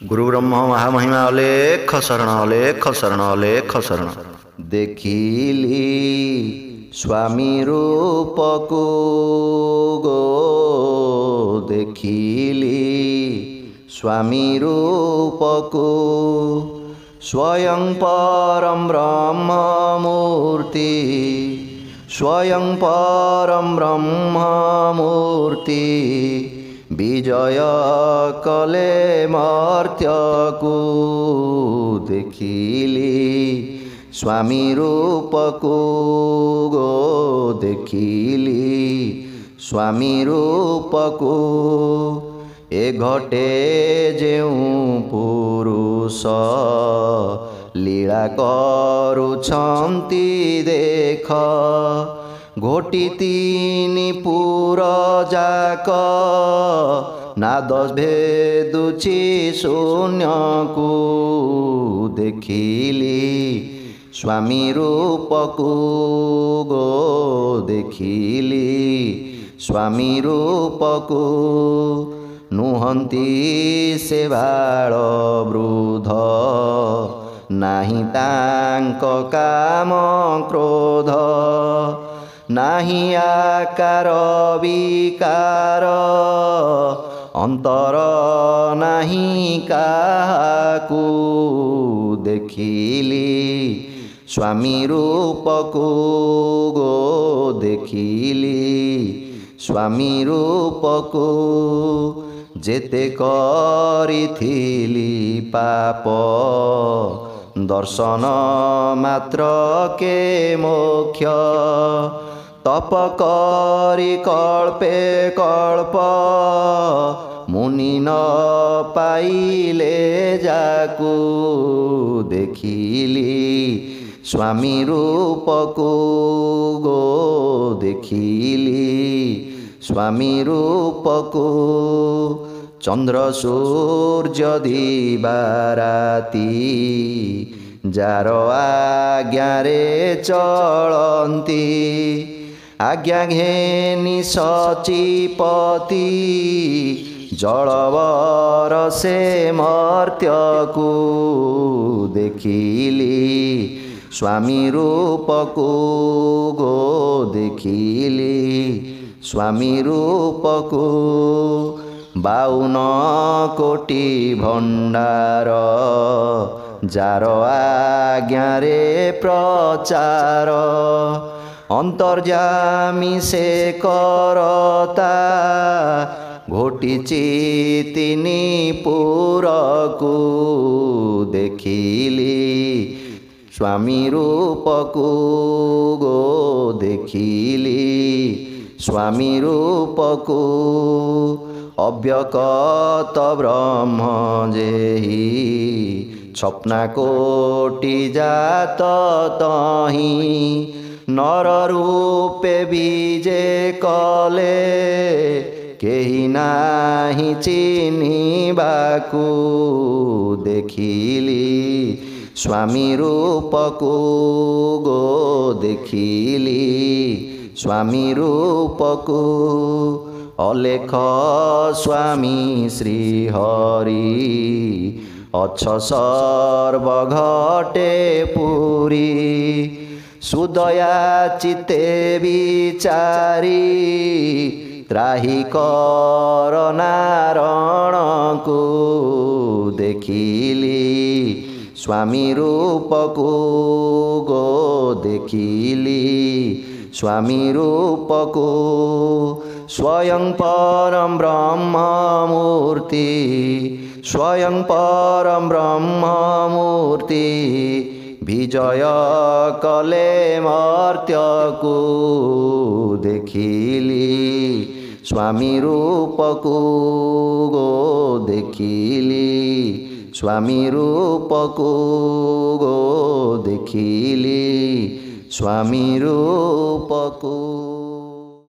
गुरु ब्रह्म महामहिमा अलेख शरण अलेख शरण अलेख शरण। देखिली स्वामी रूप को गो, देखिली स्वामी रूप को, स्वयं परम ब्रह्म मूर्ति, स्वयं परम ब्रह्म मूर्ति, विजय कले मर्त्य को। देखिली स्वामी रूप को गो, देखिली स्वामी रूप को। ए घटे जेउ पुरुष लीला करुछन्ति देख, घोटी तीनि पुर जाक, नाद भेदुछि शून्य को। देखिली स्वामी रूप को गो, देखिली स्वामी रूप को। नुहंती से बाळ वृद्ध, नाही तांक काम क्रोध, नाही आकार विकार, अंतर नाही काहाकू। देखिली स्वामी रूप को गो, देखिली स्वामी रूप को। जेते करिथिली पाप, दर्शन मात्र के मोक्ष, तप करि कल्पे कल्प, मुनि न पाइले जाकू। देखिली स्वामी रूप को गो, देखिली स्वामी रूप को। चंद्र सूर्य दिवा राती, जार आज्ञारे चलंती, आज्ञा घेनी सचिपति, जलवर से मर्त्य को। देखिली स्वामी रूप को गो, देखिली स्वामी रूप को। 52 कोटि भंडार, जार आज्ञारे प्रचार, अंतर्जामी से करता, घोटिछि तीनि पुर को। देखिली स्वामी रूप को गो, देखिली स्वामी रूप को। अव्यक्त ब्रह्म जेहि, स्वप्ना कोटि जात तहि, नर रूपे विजे कले, केहि नाही चिन्हिबाकू। देखिली स्वामी रूप को गो, देखिली स्वामी रूप को। अलेख स्वामी श्री हरि, अच्छ सर्व घटे पुरी, सुदया चित्ते विचारी, त्राहि कर नारण को। देखिली स्वामी रूप को गो, देखिली स्वामी रूप को। स्वयं परम ब्रह्म मूर्ति, स्वयं परम ब्रह्म मूर्ति, विजय कले मर्त्य को। देखिली स्वामी रूप को गो, देखिली स्वामी रूप को गो, देखिली स्वामी रूप को।